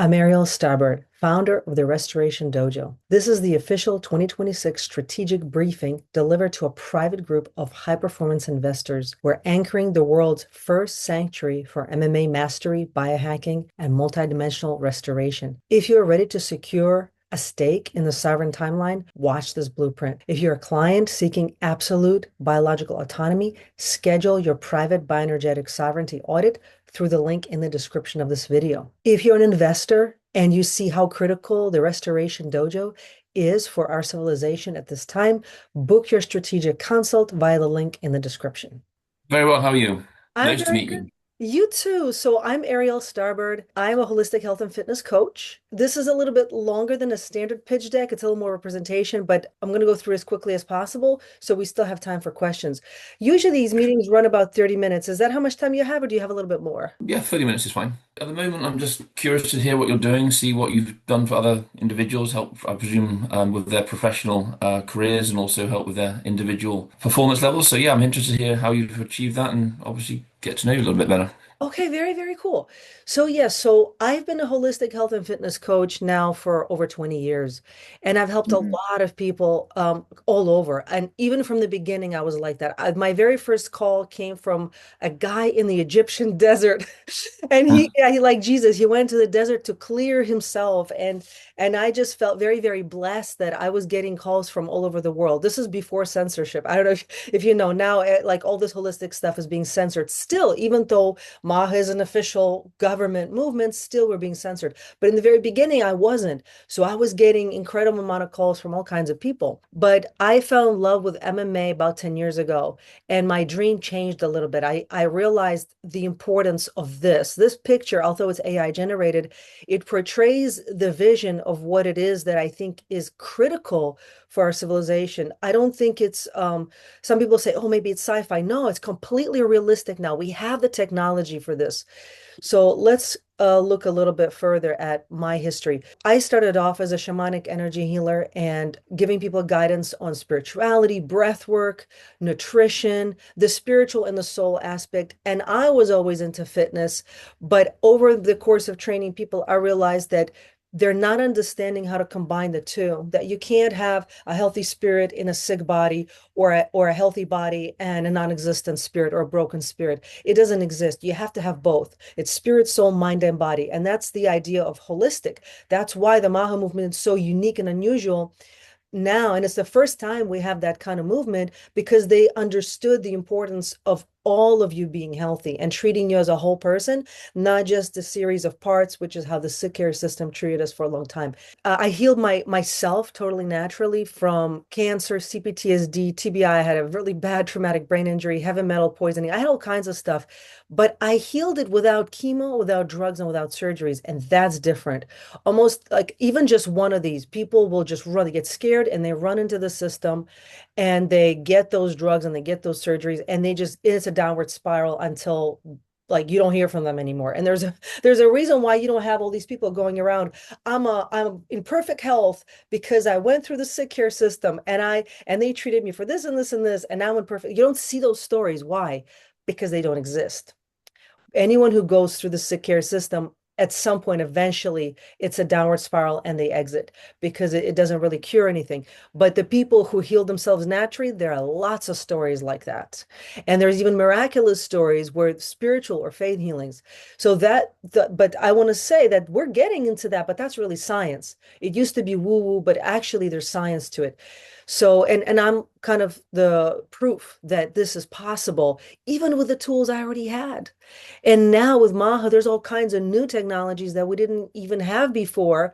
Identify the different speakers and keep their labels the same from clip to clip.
Speaker 1: I'm Ariel Starbird, founder of the Restoration Dojo. This is the official 2026 strategic briefing delivered to a private group of high-performance investors. We're anchoring the world's first sanctuary for MMA mastery, biohacking, and multidimensional restoration. If you're ready to secure a stake in the sovereign timeline, watch this blueprint. If you're a client seeking absolute biological autonomy, schedule your private bioenergetic sovereignty audit through the link in the description of this video. If you're an investor and you see how critical the Restoration Dojo is for our civilization at this time, book your strategic consult via the link in the description.
Speaker 2: Very well, how are you?
Speaker 1: I'm
Speaker 2: Nice to
Speaker 1: very
Speaker 2: meet
Speaker 1: good.
Speaker 2: you.
Speaker 1: You too. So I'm Ariel Starbird. I'm a holistic health and fitness coach. This is a little bit longer than a standard pitch deck. It's a little more representation, but I'm going to go through as quickly as possible so we still have time for questions. Usually these meetings run about 30 minutes. Is that how much time you have, or do you have a little bit more?
Speaker 2: Yeah, 30 minutes is fine. At the moment, I'm just curious to hear what you're doing, see what you've done for other individuals, help, I presume, with their professional careers and also help with their individual performance levels. So, yeah, I'm interested to hear how you've achieved that and obviously get to know you a little bit better.
Speaker 1: Okay, very, very cool. So yes, so I've been a holistic health and fitness coach now for over 20 years, and I've helped a
Speaker 2: Mhm.
Speaker 1: lot of people all over. And even from the beginning, I was like that. My very first call came from a guy in the Egyptian desert, and he like Jesus, he went to the desert to clear himself, and I just felt very, very blessed that I was getting calls from all over the world. This is before censorship. I don't know if you know now, like all this holistic stuff is being censored still, even though Maha is an official government movement, still we're being censored. But in the very beginning, I wasn't. So I was getting incredible amount of calls from all kinds of people. But I fell in love with MMA about 10 years ago, and my dream changed a little bit. I realized the importance of this. This picture, although it's AI generated, it portrays the vision of what it is that I think is critical for our civilization. I don't think it's some people say, oh, maybe it's sci-fi. No, it's completely realistic now. We have the technology for this. So let's look a little bit further at my history. I started off as a shamanic energy healer and giving people guidance on spirituality, breath work, nutrition, the spiritual and the soul aspect. And I was always into fitness. But over the course of training people, I realized that they're not understanding how to combine the two, that you can't have a healthy spirit in a sick body or a healthy body and a non-existent spirit or a broken spirit. It doesn't exist. You have to have both. It's spirit, soul, mind, and body. And that's the idea of holistic. That's why the Maha movement is so unique and unusual now. And it's the first time we have that kind of movement because they understood the importance of all of you being healthy and treating you as a whole person, not just a series of parts, which is how the sick care system treated us for a long time. I healed myself totally naturally from cancer, CPTSD, TBI. I had a really bad traumatic brain injury, heavy metal poisoning. I had all kinds of stuff, but I healed it without chemo, without drugs, and without surgeries. And that's different. Almost like even just one of these, people will just run, they get scared and they run into the system and they get those drugs and they get those surgeries and it's a downward spiral until like you don't hear from them anymore. And there's a reason why you don't have all these people going around. I'm in perfect health because I went through the sick care system and they treated me for this and this and this and now I'm in perfect. You don't see those stories. Why? Because they don't exist. Anyone who goes through the sick care system at some point eventually it's a downward spiral and they exit because it doesn't really cure anything. But the people who heal themselves naturally, there are lots of stories like that, and there's even miraculous stories where spiritual or faith healings. So but I want to say that we're getting into that, but that's really science. It used to be woo woo, but actually there's science to it. So and I'm kind of the proof that this is possible even with the tools I already had. And now with Maha, there's all kinds of new technologies that we didn't even have before.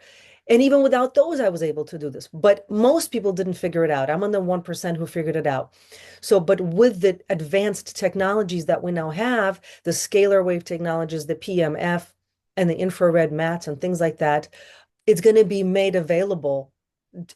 Speaker 1: And even without those, I was able to do this. But most people didn't figure it out. I'm on the 1% who figured it out. So, but with the advanced technologies that we now have, the scalar wave technologies, the PEMF, and the infrared mats and things like that, it's going to be made available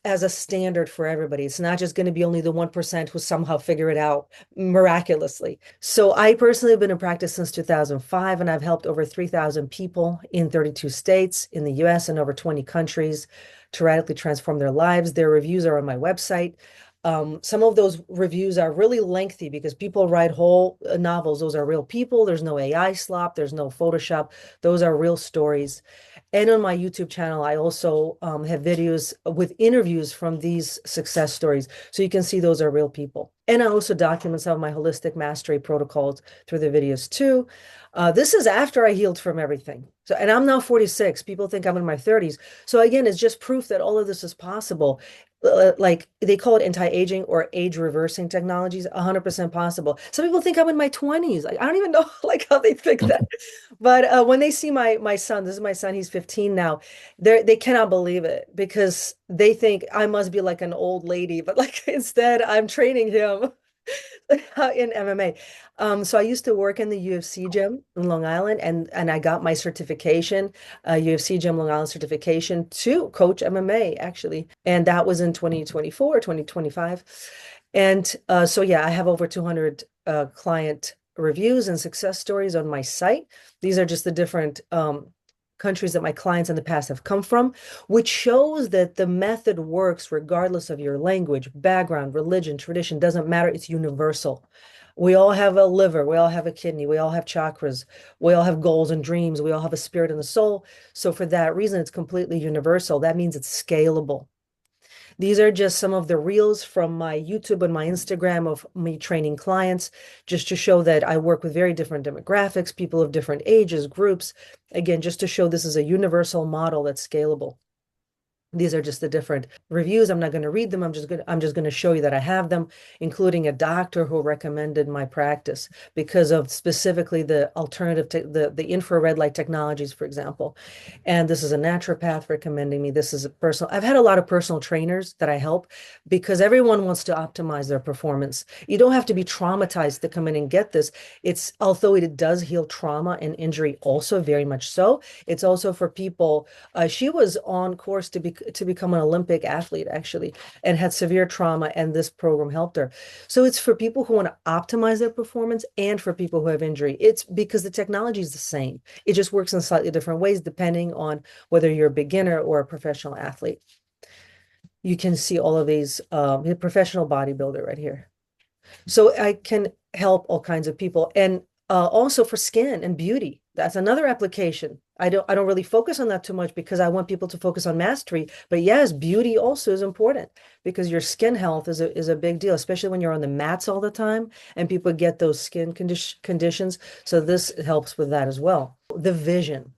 Speaker 1: as a standard for everybody. It's not just going to be only the 1% who somehow figure it out miraculously. So I personally have been in practice since 2005, and I've helped over 3,000 people in 32 states in the US and over 20 countries to radically transform their lives. Their reviews are on my website. Some of those reviews are really lengthy because people write whole novels. Those are real people. There's no AI slop. There's no Photoshop. Those are real stories. And on my YouTube channel, I also have videos with interviews from these success stories. So you can see those are real people. And I also document some of my holistic mastery protocols through the videos too. This is after I healed from everything. So, and I'm now 46. People think I'm in my 30s. So again, it's just proof that all of this is possible. Like they call it anti-aging or age reversing technologies, 100% possible. Some people think I'm in my 20s. Like I don't even know like how they think that. But when they see my son, this is my son, he's 15 now, they cannot believe it because they think I must be like an old lady, but like instead I'm training him in MMA. So I used to work in the UFC gym in Long Island, and I got my certification, UFC gym Long Island certification to coach MMA actually, and that was in 2024, 2025. And so yeah, I have over 200 client reviews and success stories on my site. These are just the different countries that my clients in the past have come from, which shows that the method works regardless of your language, background, religion, tradition, doesn't matter. It's universal. We all have a liver, we all have a kidney, we all have chakras, we all have goals and dreams, we all have a spirit and a soul. So for that reason, it's completely universal. That means it's scalable. These are just some of the reels from my YouTube and my Instagram of me training clients, just to show that I work with very different demographics, people of different ages, groups. Again, just to show this is a universal model that's scalable. These are just the different reviews. I'm not going to read them. I'm just going to show you that I have them, including a doctor who recommended my practice because of specifically the alternative to the infrared light technologies, for example. And this is a naturopath recommending me. This is a personal. I've had a lot of personal trainers that I help because everyone wants to optimize their performance. You don't have to be traumatized to come in and get this. It's although it does heal trauma and injury also very much so. It's also for people. She was on course to become an Olympic athlete actually, and had severe trauma, and this program helped her. So it's for people who want to optimize their performance and for people who have injury. It's because the technology is the same. It just works in slightly different ways depending on whether you're a beginner or a professional athlete. You can see all of these, professional bodybuilder right here. So I can help all kinds of people. And also for skin and beauty. That's another application. I don't really focus on that too much because I want people to focus on mastery. But yes, beauty also is important because your skin health is a big deal, especially when you're on the mats all the time and people get those skin conditions. So this helps with that as well. The vision,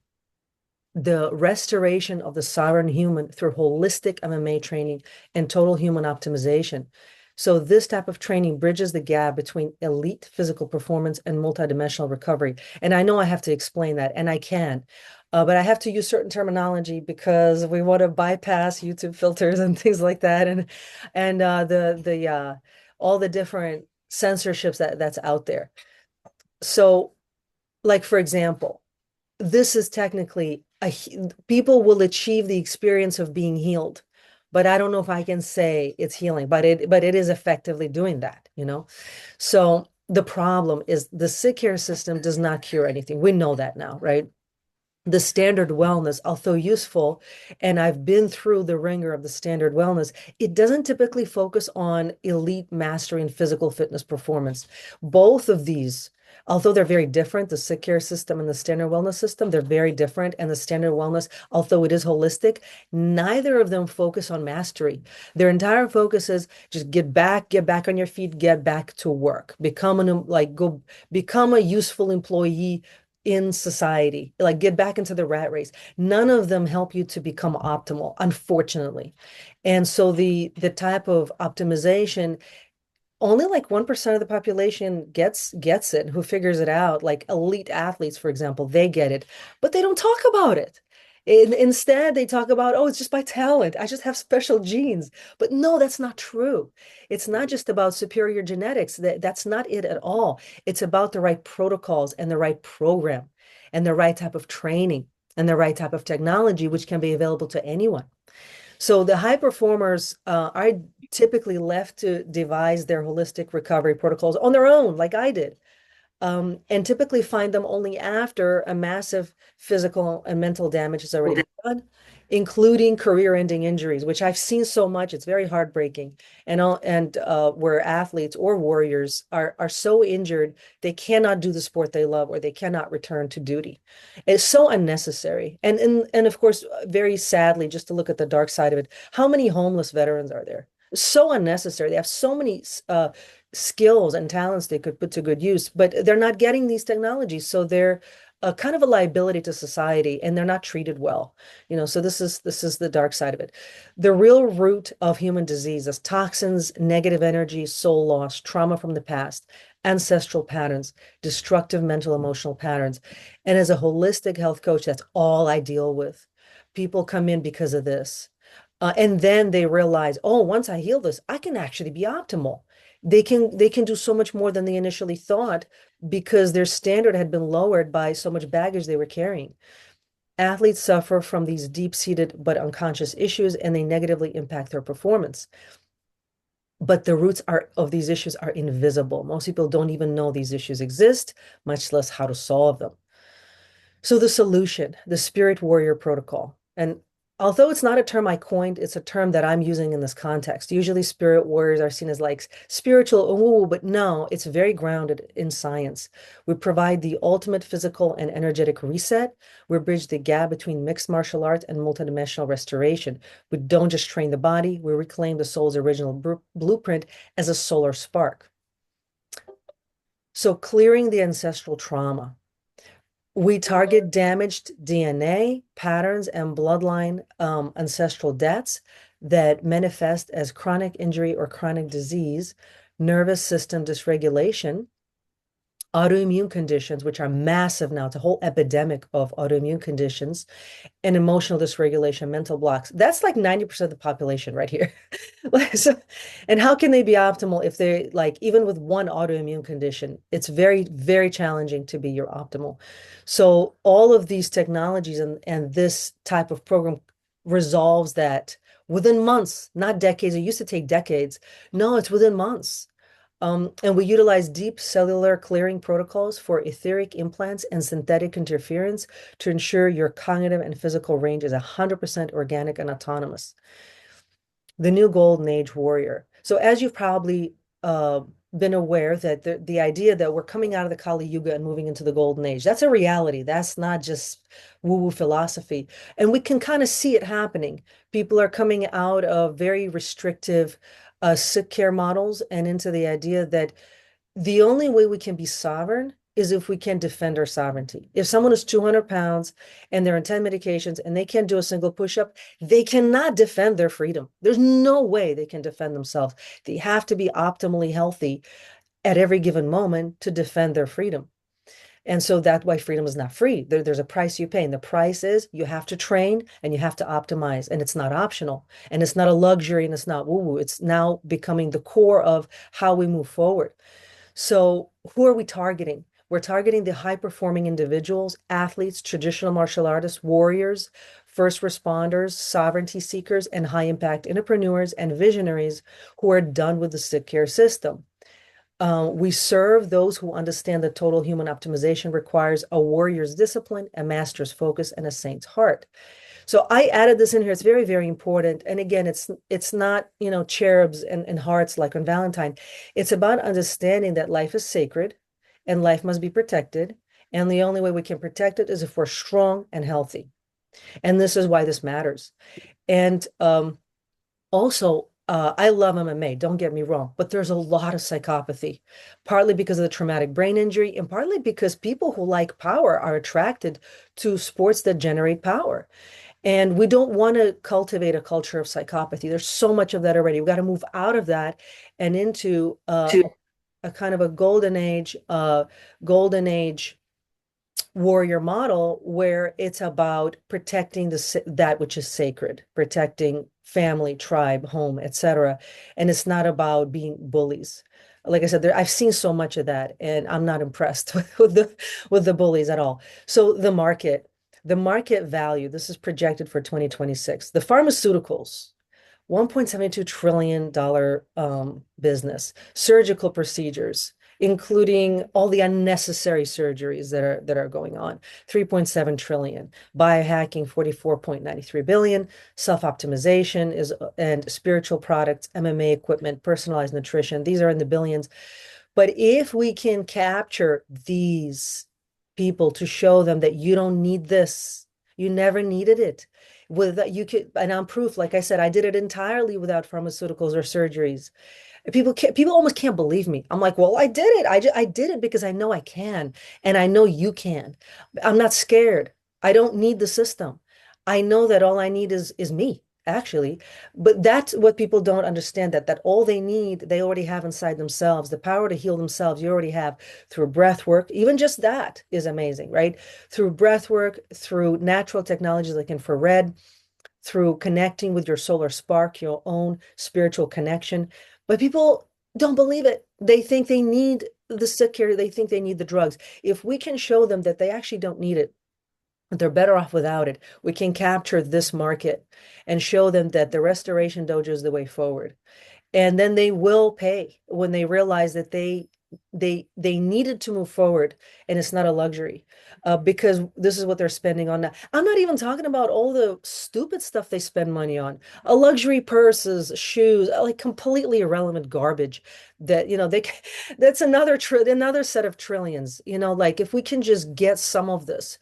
Speaker 1: the restoration of the sovereign human through holistic MMA training and total human optimization. So this type of training bridges the gap between elite physical performance and multidimensional recovery. And I know I have to explain that, and I can, but I have to use certain terminology because we want to bypass YouTube filters and things like that, and the all the different censorships that's out there. So, like for example, this is technically people will achieve the experience of being healed, but I don't know if I can say it's healing, but it is effectively doing that, you know. So the problem is the sick care system does not cure anything. We know that now, right? The standard wellness, although useful, and I've been through the ringer of the standard wellness, it doesn't typically focus on elite mastery and physical fitness performance. Both of these, although they're very different, the sick care system and the standard wellness system, they're very different. And the standard wellness, although it is holistic, neither of them focus on mastery. Their entire focus is just get back on your feet, get back to work, become a useful employee in society, like get back into the rat race. None of them help you to become optimal, unfortunately. And so the type of optimization, only like 1% of the population gets it, who figures it out. Like elite athletes, for example, they get it, but they don't talk about it. Instead, they talk about, oh, it's just by talent. I just have special genes. But no, that's not true. It's not just about superior genetics. That's not it at all. It's about the right protocols and the right program and the right type of training and the right type of technology, which can be available to anyone. So the high performers are typically left to devise their holistic recovery protocols on their own, like I did. and typically find them only after a massive physical and mental damage has already been done, including career-ending injuries, which I've seen so much. It's very heartbreaking. And where athletes or warriors are so injured, they cannot do the sport they love or they cannot return to duty. It's so unnecessary. And of course, very sadly, just to look at the dark side of it, how many homeless veterans are there? So unnecessary. They have so many skills and talents they could put to good use, but they're not getting these technologies. So they're kind of a liability to society and they're not treated well. So this is the dark side of it. The real root of human disease is toxins, negative energy, soul loss, trauma from the past, ancestral patterns, destructive mental emotional patterns. And as a holistic health coach, that's all I deal with. People come in because of this. And then they realize, oh, once I heal this, I can actually be optimal. They can do so much more than they initially thought because their standard had been lowered by so much baggage they were carrying. Athletes suffer from these deep-seated but unconscious issues, and they negatively impact their performance. But the roots of these issues are invisible. Most people don't even know these issues exist, much less how to solve them. So the solution, the spirit warrior protocol. And although it's not a term I coined, it's a term that I'm using in this context. Usually spirit warriors are seen as like spiritual, ooh, but no, it's very grounded in science. We provide the ultimate physical and energetic reset. We bridge the gap between mixed martial arts and multidimensional restoration. We don't just train the body, we reclaim the soul's original blueprint as a solar spark. So clearing the ancestral trauma. We target damaged DNA, patterns, and bloodline ancestral debts that manifest as chronic injury or chronic disease, nervous system dysregulation, autoimmune conditions, which are massive now. It's a whole epidemic of autoimmune conditions, and emotional dysregulation, mental blocks. That's like 90% of the population right here. And how can they be optimal if they like, even with one autoimmune condition, it's very, very challenging to be your optimal. So all of these technologies and this type of program resolves that within months, not decades. It used to take decades. No, it's within months. And we utilize deep cellular clearing protocols for etheric implants and synthetic interference to ensure your cognitive and physical range is 100% organic and autonomous. The new golden age warrior. So as you've probably been aware that the idea that we're coming out of the Kali Yuga and moving into the golden age, that's a reality. That's not just woo-woo philosophy. And we can kind of see it happening. People are coming out of very restrictive sick care models and into the idea that the only way we can be sovereign is if we can defend our sovereignty. If someone is 200 pounds and they're on 10 medications and they can't do a single push-up, they cannot defend their freedom. There's no way they can defend themselves. They have to be optimally healthy at every given moment to defend their freedom. And so that's why freedom is not free. There's a price you pay. And the price is you have to train and you have to optimize. And it's not optional. And it's not a luxury and it's not woo-woo. It's now becoming the core of how we move forward. So who are we targeting? We're targeting the high-performing individuals, athletes, traditional martial artists, warriors, first responders, sovereignty seekers, and high-impact entrepreneurs and visionaries who are done with the sick care system. We serve those who understand that total human optimization requires a warrior's discipline, a master's focus, and a saint's heart. So I added this in here. It's very, very important. And again, it's not, cherubs and hearts like on Valentine. It's about understanding that life is sacred and life must be protected. And the only way we can protect it is if we're strong and healthy. And this is why this matters. And also, I love MMA, don't get me wrong, but there's a lot of psychopathy, partly because of the traumatic brain injury and partly because people who like power are attracted to sports that generate power. And we don't want to cultivate a culture of psychopathy. There's so much of that already. We've got to move out of that and into a kind of a golden age warrior model where it's about protecting that which is sacred, protecting family, tribe, home, etc. And it's not about being bullies. Like I said, I've seen so much of that, and I'm not impressed with the bullies at all. So the market value, this is projected for 2026. The pharmaceuticals, $1.72 trillion business, surgical procedures, including all the unnecessary surgeries that are going on. 3.7 trillion, biohacking 44.93 billion, self-optimization is and spiritual products, MMA equipment, personalized nutrition. These are in the billions. But if we can capture these people to show them that you don't need this, you never needed it. With that, you could, and I'm proof, like I said, I did it entirely without pharmaceuticals or surgeries. People almost can't believe me. I'm like, well, I did it. I did it because I know I can, and I know you can. I'm not scared. I don't need the system. I know that all I need is me, actually. But that's what people don't understand, that all they need, they already have inside themselves. The power to heal themselves, you already have through breath work. Even just that is amazing, right? Through breath work, through natural technologies like infrared, through connecting with your solar spark, your own spiritual connection. But people don't believe it. They think they need the sick care. They think they need the drugs. If we can show them that they actually don't need it, they're better off without it, we can capture this market and show them that the restoration dojo is the way forward. And then they will pay when they realize that they needed to move forward, and it's not a luxury, because this is what they're spending on now. I'm not even talking about all the stupid stuff they spend money on, luxury purses, shoes, like completely irrelevant garbage that they that's another set of trillions. Like if we can just get some of this,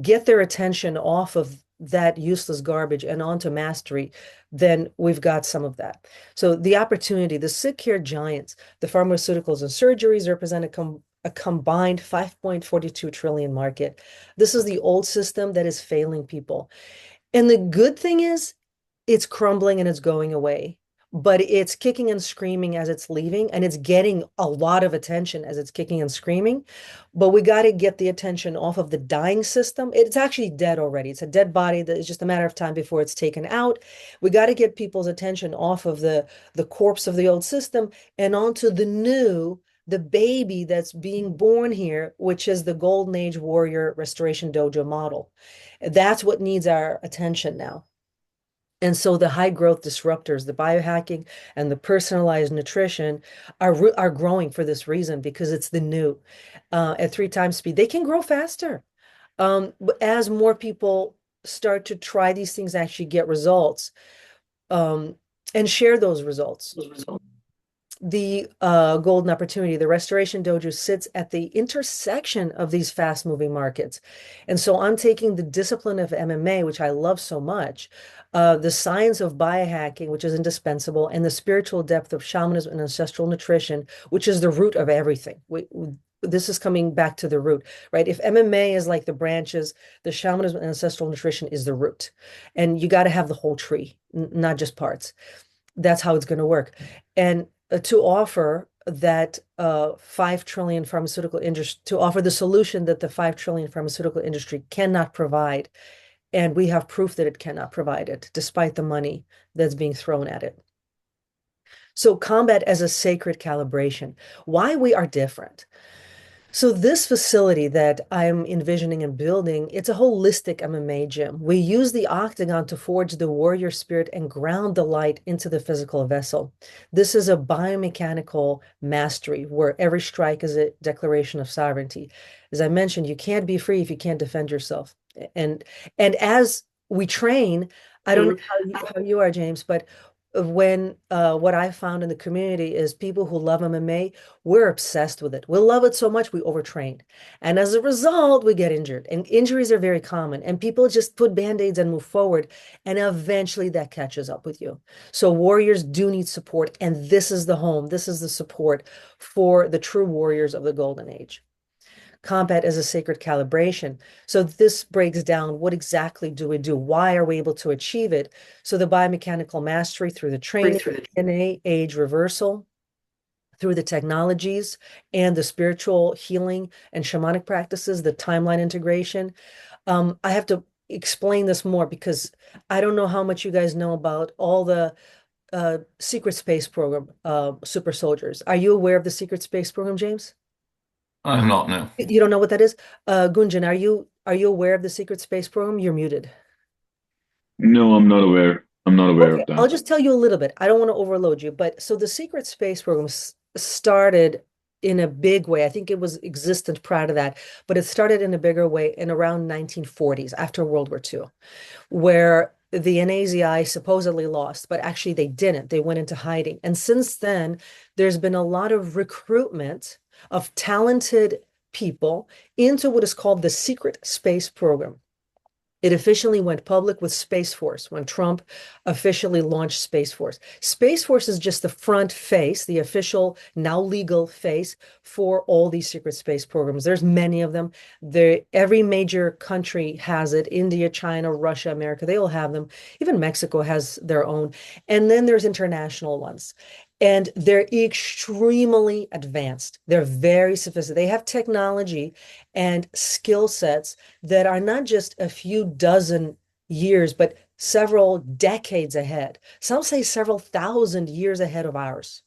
Speaker 1: get their attention off of that useless garbage and onto mastery, then we've got some of that. So the opportunity, the sick care giants, the pharmaceuticals and surgeries represent a combined 5.42 trillion market. This is the old system that is failing people. And the good thing is it's crumbling and it's going away, but it's kicking and screaming as it's leaving, and it's getting a lot of attention as it's kicking and screaming. But we got to get the attention off of the dying system. It's actually dead already. It's a dead body that is just a matter of time before it's taken out. We got to get people's attention off of the corpse of the old system and onto the new, the baby that's being born here, which is the Golden Age Warrior Restoration Dojo model. That's what needs our attention now. And so the high growth disruptors, the biohacking and the personalized nutrition are growing for this reason, because it's the new. At 3 times speed. They can grow faster. But as more people start to try these things, actually get results, um, and share those results. The golden opportunity, the Restoration Dojo sits at the intersection of these fast-moving markets. And so I'm taking the discipline of MMA, which I love so much, the science of biohacking, which is indispensable, and the spiritual depth of shamanism and ancestral nutrition, which is the root of everything. This is coming back to the root, right? If MMA is like the branches, the shamanism and ancestral nutrition is the root. And you got to have the whole tree, not just parts. That's how it's going to work. And to offer that 5 trillion pharmaceutical industry, to offer the solution that the 5 trillion pharmaceutical industry cannot provide. And we have proof that it cannot provide it, despite the money that's being thrown at it. So combat as a sacred calibration, why we are different. So this facility that I'm envisioning and building, it's a holistic MMA gym. We use the octagon to forge the warrior spirit and ground the light into the physical vessel. This is a biomechanical mastery where every strike is a declaration of sovereignty. As I mentioned, you can't be free if you can't defend yourself. And and as we train, I don't know how you are, James, but when what I found in the community is people who love MMA, we're obsessed with it. We love it so much we overtrain. And as a result, we get injured. And injuries are very common. And people just put band-aids and move forward. And eventually that catches up with you. So warriors do need support. And this is the home. This is the support for the true warriors of the Golden Age. Combat as a sacred calibration. So this breaks down, what exactly do we do? Why are we able to achieve it? So the biomechanical mastery through the training, DNA, age reversal, through the technologies and the spiritual healing and shamanic practices, the timeline integration. I have to explain this more because I don't know how much you guys know about all the secret space program, super soldiers. Are you aware of the secret space program, James?
Speaker 2: I'm not, no.
Speaker 1: You don't know what that is? Gunjan, are you aware of the secret space program? You're muted.
Speaker 3: No, I'm not aware. I'm not aware
Speaker 1: Okay,
Speaker 3: of
Speaker 1: I'll
Speaker 3: that.
Speaker 1: just tell you a little bit. I don't want to overload you, but so the secret space program started in a big way. I think it was existent prior to that, but it started in a bigger way in around 1940s after World War II, where the NAZI supposedly lost, but actually they didn't. They went into hiding. And since then, there's been a lot of recruitment of talented people into what is called the secret space program. It officially went public with Space Force when Trump officially launched Space Force. Space Force is just the front face, the official, now legal face for all these secret space programs. There's many of them. Every major country has it. India, China, Russia, America, they all have them. Even Mexico has their own. And then there's international ones. And they're extremely advanced. They're very sophisticated. They have technology and skill sets that are not just a few dozen years, but several decades ahead. Some say several thousand years ahead of ours.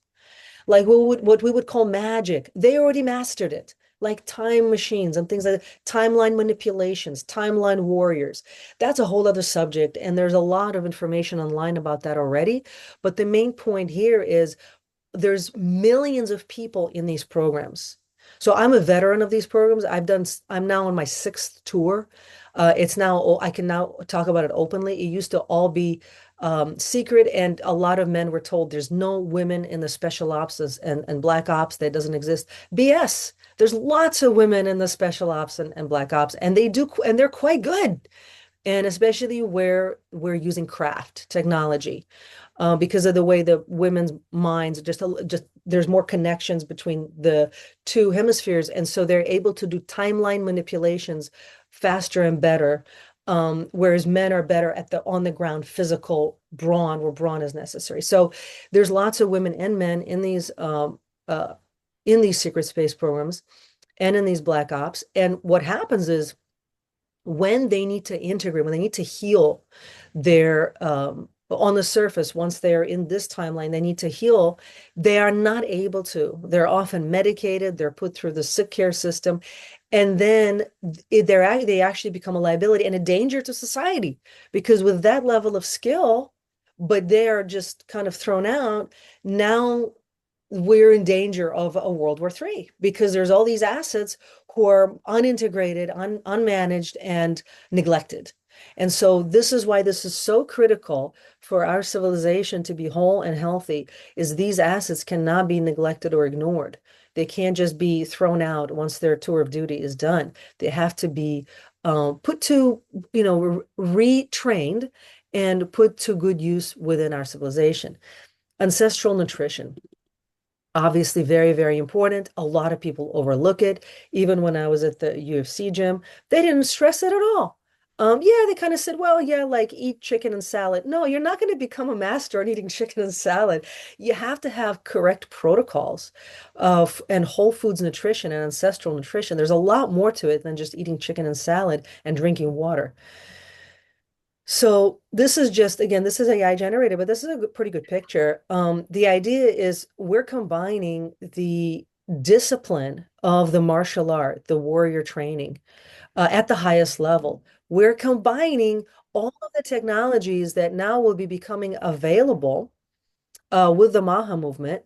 Speaker 1: Like what we would call magic, they already mastered it. Like time machines and things like that, timeline manipulations, timeline warriors. That's a whole other subject. And there's a lot of information online about that already. But the main point here is there's millions of people in these programs. So I'm a veteran of these programs. I'm now on my sixth tour. It's now, I can now talk about it openly. It used to all be secret, and a lot of men were told there's no women in the special ops and black ops. That doesn't exist. BS. There's lots of women in the special ops and black ops, and and they're quite good. And especially where we're using craft technology because of the way the women's minds just there's more connections between the two hemispheres, and so they're able to do timeline manipulations faster and better. Whereas men are better at the on the ground physical brawn, where brawn is necessary. So there's lots of women and men in these secret space programs and in these black ops. And what happens is when they need to integrate, when they need to heal their on the surface, once they're in this timeline, they need to heal. They are not able to. They're often medicated. They're put through the sick care system, and then they actually become a liability and a danger to society because with that level of skill, but they are just kind of thrown out. Now we're in danger of a World War III because there's all these assets who are unintegrated, unmanaged, and neglected. And so this is why this is so critical for our civilization to be whole and healthy, is these assets cannot be neglected or ignored. They can't just be thrown out once their tour of duty is done. They have to be put to, retrained and put to good use within our civilization. Ancestral nutrition. Obviously, very, very important. A lot of people overlook it. Even when I was at the UFC gym, they didn't stress it at all. Yeah, they kind of said, well, yeah, like eat chicken and salad. No, you're not going to become a master at eating chicken and salad. You have to have correct protocols of and whole foods nutrition and ancestral nutrition. There's a lot more to it than just eating chicken and salad and drinking water. So this is just, again, this is AI generated, but this is a pretty good picture. The idea is we're combining the discipline of the martial art, the warrior training, at the highest level. We're combining all of the technologies that now will be becoming available with the Maha movement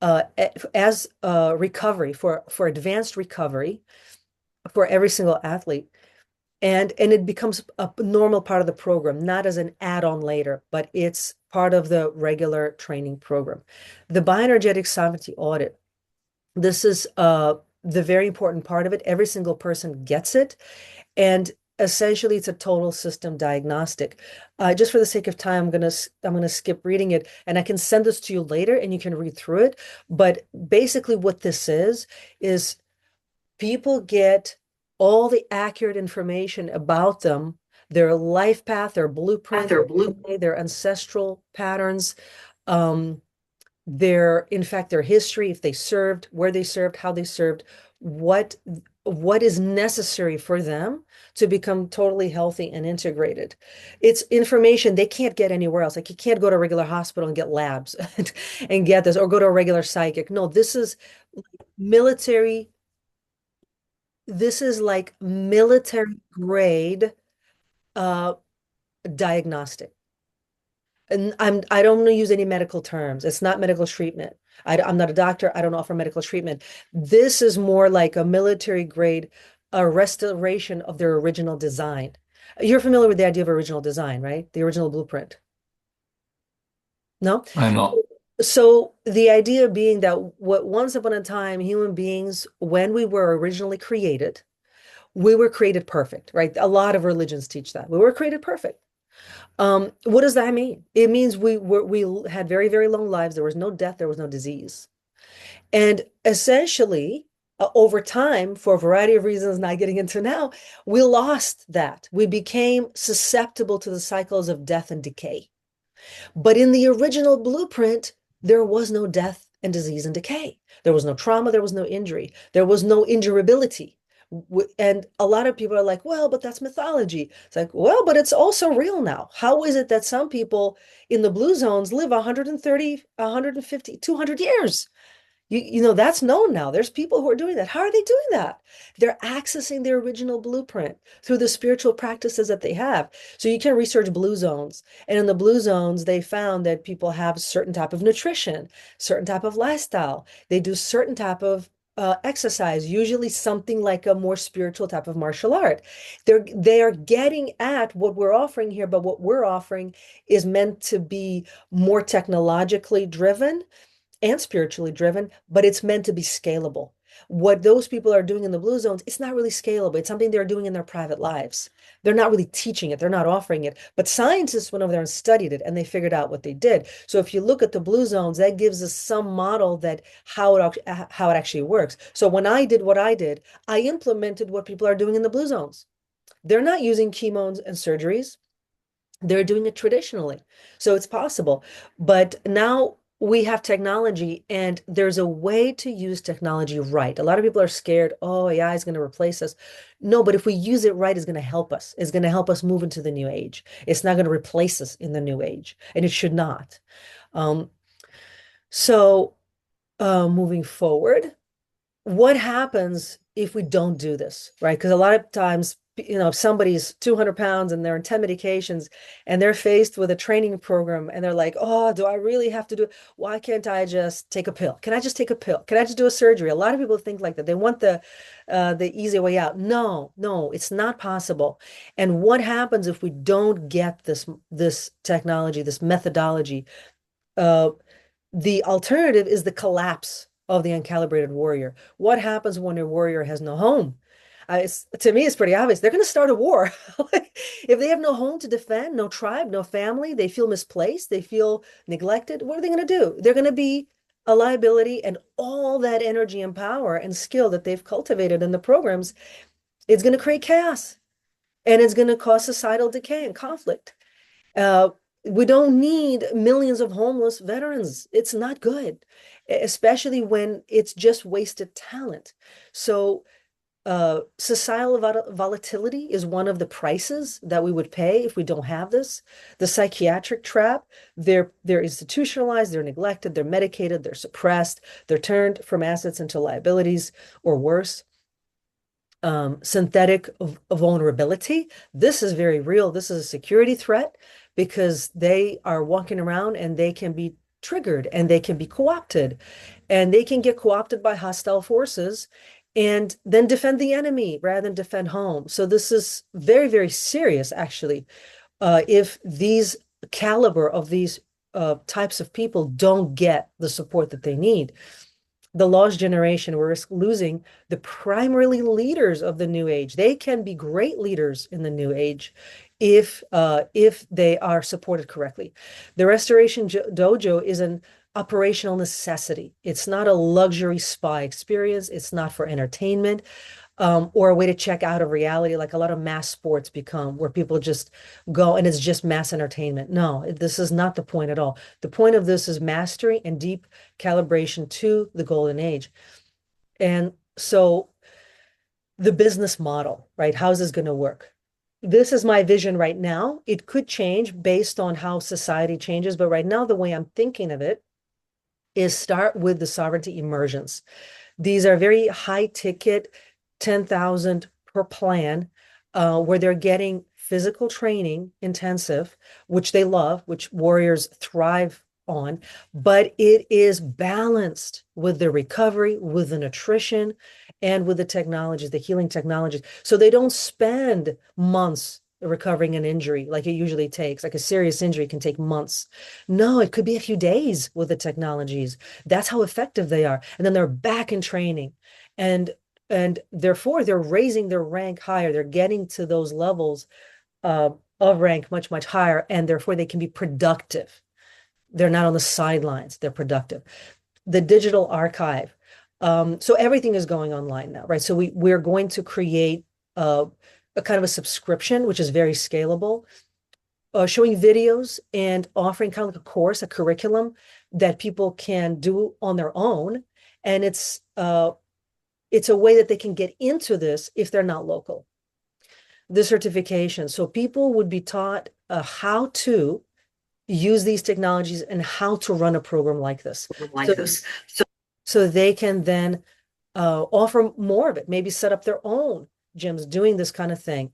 Speaker 1: as recovery for advanced recovery for every single athlete. And it becomes a normal part of the program, not as an add-on later, but it's part of the regular training program. The bioenergetic sovereignty audit, this is the very important part of it. Every single person gets it. And essentially it's a total system diagnostic. Just for the sake of time, I'm gonna skip reading it, and I can send this to you later and you can read through it. But basically what this is people get all the accurate information about them, their life path, their blueprint, their ancestral patterns, um, in fact, their history, if they served, where they served, how they served, what is necessary for them to become totally healthy and integrated. It's information they can't get anywhere else. Like you can't go to a regular hospital and get labs and get this, or go to a regular psychic. No, this is military. This is like military grade uh, diagnostic. And I don't want to use any medical terms. It's not medical treatment. I'm not a doctor. I don't offer medical treatment. This is more like a military grade, a restoration of their original design. You're familiar with the idea of original design, right? The original blueprint. No?
Speaker 2: I'm not.
Speaker 1: So the idea being that what once upon a time, human beings, when we were originally created, we were created perfect, right? A lot of religions teach that. We were created perfect. What does that mean? It means we had very, very long lives. There was no death, there was no disease. And essentially, over time, for a variety of reasons not getting into now, we lost that. We became susceptible to the cycles of death and decay. But in the original blueprint, there was no death and disease and decay. There was no trauma, there was no injury, there was no injurability. And a lot of people are like, well, but that's mythology. It's like, well, but it's also real now. How is it that some people in the blue zones live 130, 150, 200 years? That's known now. There's people who are doing that. How are they doing that? They're accessing their original blueprint through the spiritual practices that they have. So you can research blue zones. And in the blue zones, they found that people have certain type of nutrition, certain type of lifestyle. They do certain type of exercise, usually something like a more spiritual type of martial art. They are getting at what we're offering here, but what we're offering is meant to be more technologically driven and spiritually driven, but it's meant to be scalable. What those people are doing in the blue zones, it's not really scalable. It's something they're doing in their private lives. They're not really teaching it. They're not offering it. But scientists went over there and studied it, and they figured out what they did. So if you look at the blue zones, that gives us some model that how it actually works. So when I did what I did, I implemented what people are doing in the blue zones. They're not using chemo's and surgeries. They're doing it traditionally. So it's possible. But now we have technology, and there's a way to use technology right. A lot of people are scared, oh, AI is going to replace us. No, but if we use it right, it's going to help us. It's going to help us move into the new age. It's not going to replace us in the new age, and it should not. Um, so moving forward, what happens if we don't do this, right? Because a lot of times, if somebody's 200 pounds and they're on 10 medications and they're faced with a training program and they're like, oh, do I really have to do it? Why can't I just take a pill? Can I just take a pill? Can I just do a surgery? A lot of people think like that. They want the easy way out. No, it's not possible. And what happens if we don't get this technology, this methodology? Uh, the alternative is the collapse of the uncalibrated warrior. What happens when a warrior has no home? To me, it's pretty obvious. They're going to start a war. Like, if they have no home to defend, no tribe, no family, they feel misplaced, they feel neglected. What are they going to do? They're going to be a liability, and all that energy and power and skill that they've cultivated in the programs, it's going to create chaos, and it's going to cause societal decay and conflict. Uh, we don't need millions of homeless veterans. It's not good, especially when it's just wasted talent. So societal volatility is one of the prices that we would pay if we don't have this. The psychiatric trap, they're institutionalized, they're neglected, they're medicated, they're suppressed, they're turned from assets into liabilities or worse. Synthetic vulnerability. This is very real. This is a security threat because they are walking around and they can be triggered and they can be co-opted, and they can get co-opted by hostile forces and then defend the enemy rather than defend home. So this is very, very serious, actually, if these caliber of these types of people don't get the support that they need. The lost generation, we're losing the primarily leaders of the new age. They can be great leaders in the new age if they are supported correctly. The Restoration Dojo is an operational necessity. It's not a luxury spa experience. It's not for entertainment. Or a way to check out of reality, like a lot of mass sports become, where people just go and it's just mass entertainment. No, this is not the point at all. The point of this is mastery and deep calibration to the golden age. And so the business model, right? How is this going to work? This is my vision right now. It could change based on how society changes, but right now, the way I'm thinking of it is start with the sovereignty immersions. These are very high ticket, 10,000 per plan, where they're getting physical training intensive, which they love, which warriors thrive on, but it is balanced with the recovery, with the nutrition, and with the technologies, the healing technologies. So they don't spend months recovering an injury like it usually takes. Like a serious injury can take months. No, it could be a few days with the technologies. That's how effective they are. And then they're back in training. And therefore they're raising their rank higher. They're getting to those levels of rank much, much higher, and therefore they can be productive. They're not on the sidelines, they're productive. The digital archive. So everything is going online now, right? So we're going to create a kind of a subscription, which is very scalable, showing videos and offering kind of like a course, a curriculum that people can do on their own. And it's a way that they can get into this if they're not local. The certification. So people would be taught how to use these technologies and how to run a program like this. So they can then offer more of it, maybe set up their own gyms doing this kind of thing.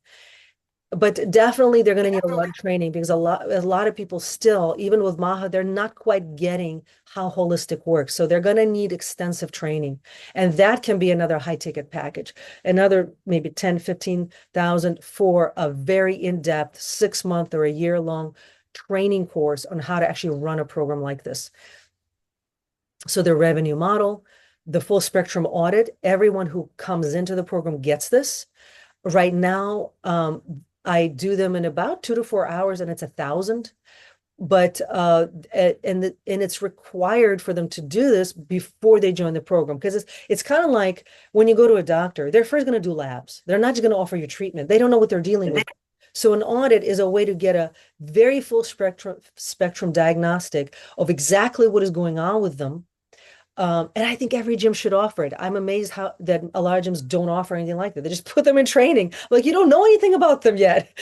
Speaker 1: But definitely they're going to need a lot of training because a lot of people still, even with Maha, they're not quite getting how holistic works. So they're going to need extensive training. And that can be another high ticket package, another maybe 10, 15,000 for a very in-depth 6-month or a year-long training course on how to actually run a program like this. So the revenue model, the full spectrum audit, everyone who comes into the program gets this. Right now, I do them in about 2 to 4 hours, and it's 1,000. But and it's required for them to do this before they join the program, because it's kind of like when you go to a doctor, they're first going to do labs. They're not just going to offer you treatment. They don't know what they're dealing with. So an audit is a way to get a very full spectrum diagnostic of exactly what is going on with them. And I think every gym should offer it. I'm amazed how that a lot of gyms don't offer anything like that. They just put them in training. Like, you don't know anything about them yet.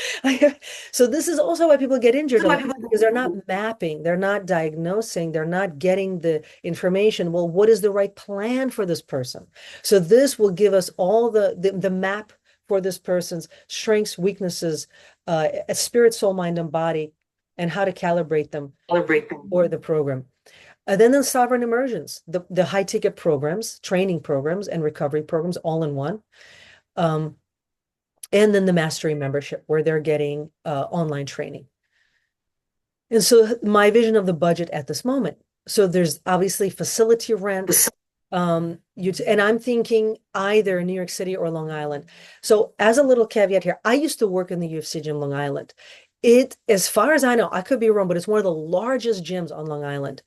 Speaker 1: So this is also why people get injured a lot, because they're not mapping, they're not diagnosing, they're not getting the information. Well, what is the right plan for this person? So this will give us all the map for this person's strengths, weaknesses, spirit, soul, mind, and body, and how to calibrate them for the program. Then the sovereign immersions, the high ticket programs, training programs, and recovery programs all in one. And then the mastery membership, where they're getting online training. And so my vision of the budget at this moment. So there's obviously facility rent. And I'm thinking either New York City or Long Island. So as a little caveat here, I used to work in the UFC gym Long Island. As far as I know, I could be wrong, but it's one of the largest gyms on Long Island.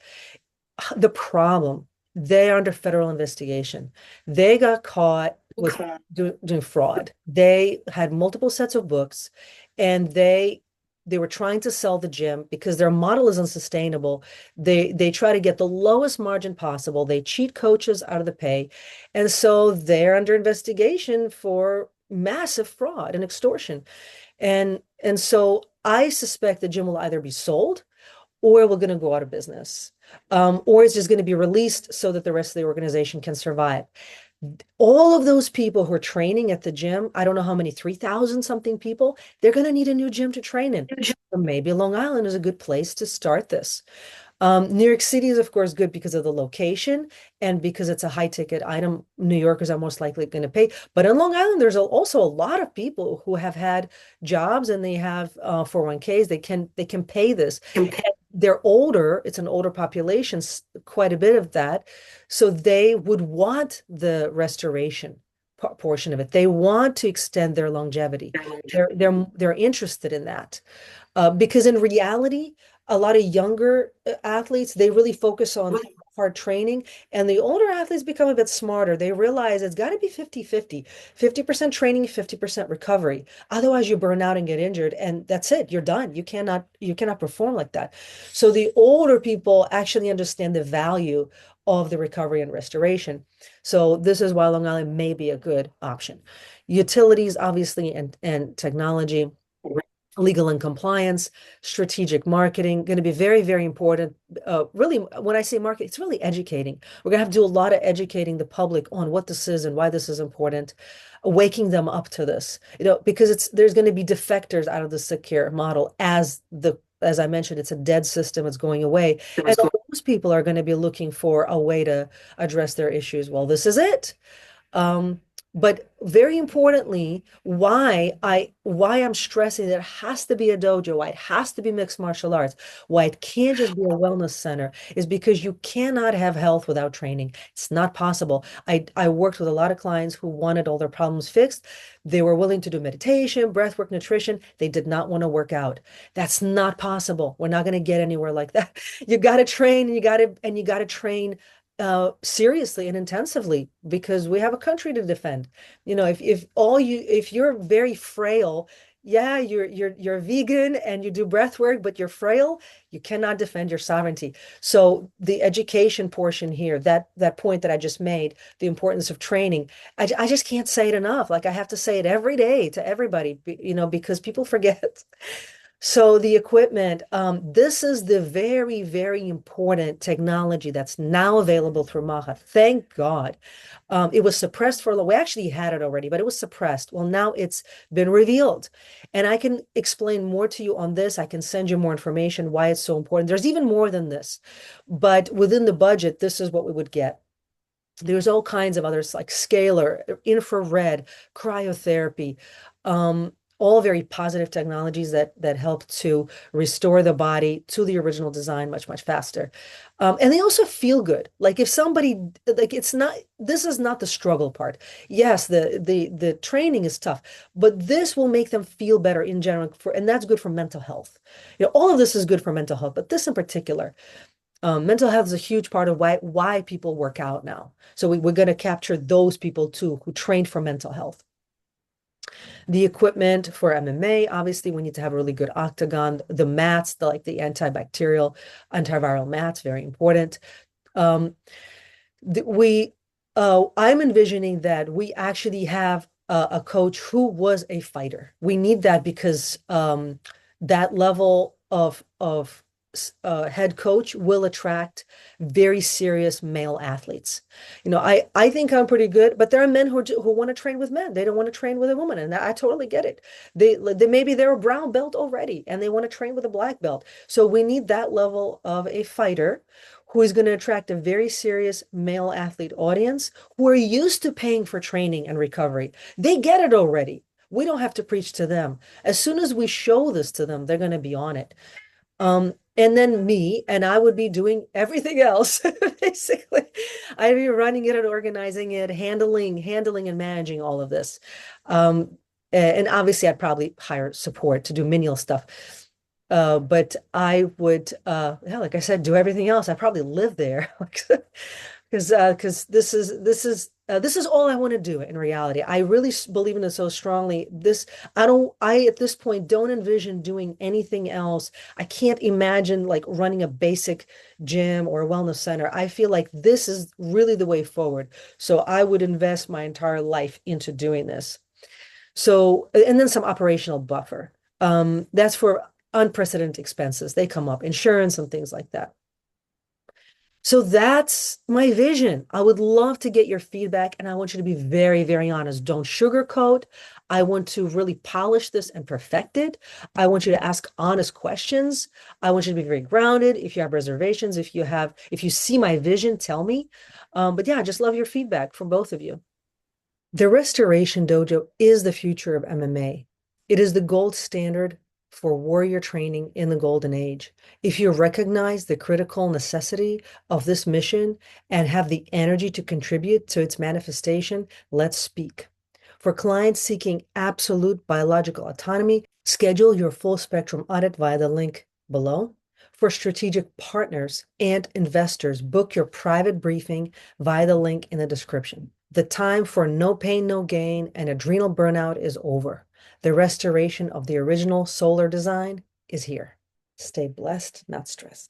Speaker 1: The problem, they are under federal investigation. They got caught with doing fraud. They had multiple sets of books, and they were trying to sell the gym because their model is unsustainable. They try to get the lowest margin possible. They cheat coaches out of the pay. And so they're under investigation for massive fraud and extortion. And so I suspect the gym will either be sold, or we're going to go out of business, or it's just going to be released so that the rest of the organization can survive. All of those people who are training at the gym, I don't know how many, 3,000 something people, they're going to need a new gym to train in. So maybe Long Island is a good place to start this. New York City is, of course, good because of the location and because it's a high ticket item. New Yorkers are most likely going to pay. But in Long Island, there's also a lot of people who have had jobs and they have 401ks. They can pay this. They're older. It's an older population, quite a bit of that. So they would want the restoration portion of it. They want to extend their longevity. They're interested in that. Because in reality, a lot of younger athletes, they really focus on hard training, and the older athletes become a bit smarter. They realize it's got to be 50-50, 50% training, 50% recovery. Otherwise you burn out and get injured, and that's it. You're done. You cannot perform like that. So the older people actually understand the value of the recovery and restoration. So this is why Long Island may be a good option. Utilities, obviously, and technology, legal and compliance, strategic marketing, going to be very, very important. Really, when I say market, it's really educating. We're going to have to do a lot of educating the public on what this is and why this is important, waking them up to this, because there's going to be defectors out of the sick care model as I mentioned, it's a dead system. It's going away. And Most people are going to be looking for a way to address their issues. Well, this is it. Um, but very importantly, why I'm stressing that it has to be a dojo, why it has to be mixed martial arts, why it can't just be a wellness center is because you cannot have health without training. It's not possible. I worked with a lot of clients who wanted all their problems fixed. They were willing to do meditation, breath work, nutrition. They did not want to work out. That's not possible. We're not going to get anywhere like that. You got to train and you got to train seriously and intensively because we have a country to defend. You know, if you're very frail, yeah, you're vegan and you do breath work, but you're frail, you cannot defend your sovereignty. So the education portion here, that point that I just made, the importance of training, I just can't say it enough. Like I have to say it every day to everybody, you know, because people forget. So the equipment, this is the very, very important technology that's now available through Maha. Thank God. It was suppressed for a little. We actually had it already, but it was suppressed. Well, now it's been revealed. And I can explain more to you on this. I can send you more information why it's so important. There's even more than this. But within the budget, this is what we would get. There's all kinds of others like scalar, infrared, cryotherapy, all very positive technologies that help to restore the body to the original design much, much faster. And they also feel good. Like if somebody, like it's not, this is not the struggle part. Yes, the training is tough, but this will make them feel better in general and that's good for mental health. You know, all of this is good for mental health, but this in particular. Mental health is a huge part of why people work out now. So we're going to capture those people too who trained for mental health. The equipment for MMA, obviously, we need to have a really good octagon. The mats, like the antibacterial, antiviral mats, very important. Um, I'm envisioning that we actually have a coach who was a fighter. We need that because that level of head coach will attract very serious male athletes. You know, I think I'm pretty good, but there are men who want to train with men. They don't want to train with a woman, and I totally get it. They maybe they're a brown belt already, and they want to train with a black belt. So we need that level of a fighter who is going to attract a very serious male athlete audience who are used to paying for training and recovery. They get it already. We don't have to preach to them. As soon as we show this to them, they're going to be on it. And then me, and I would be doing everything else, basically. I'd be running it and organizing it, handling and managing all of this. And obviously I'd probably hire support to do menial stuff. But I would, yeah, like I said, do everything else. I probably live there because this is all I want to do in reality. I really believe in it so strongly. I at this point don't envision doing anything else. I can't imagine like running a basic gym or a wellness center. I feel like this is really the way forward. So I would invest my entire life into doing this. So, and then some operational buffer. That's for unprecedented expenses. They come up, insurance and things like that. So that's my vision. I would love to get your feedback and I want you to be very, very honest. Don't sugarcoat. I want to really polish this and perfect it. I want you to ask honest questions. I want you to be very grounded. If you have reservations, if you see my vision, tell me. But yeah, I just love your feedback from both of you. The Restoration Dojo is the future of MMA. It is the gold standard for warrior training in the golden age. If you recognize the critical necessity of this mission and have the energy to contribute to its manifestation, let's speak. For clients seeking absolute biological autonomy, schedule your full spectrum audit via the link below. For strategic partners and investors, book your private briefing via the link in the description. The time for no pain, no gain and adrenal burnout is over. The restoration of the original solar design is here. Stay blessed, not stressed.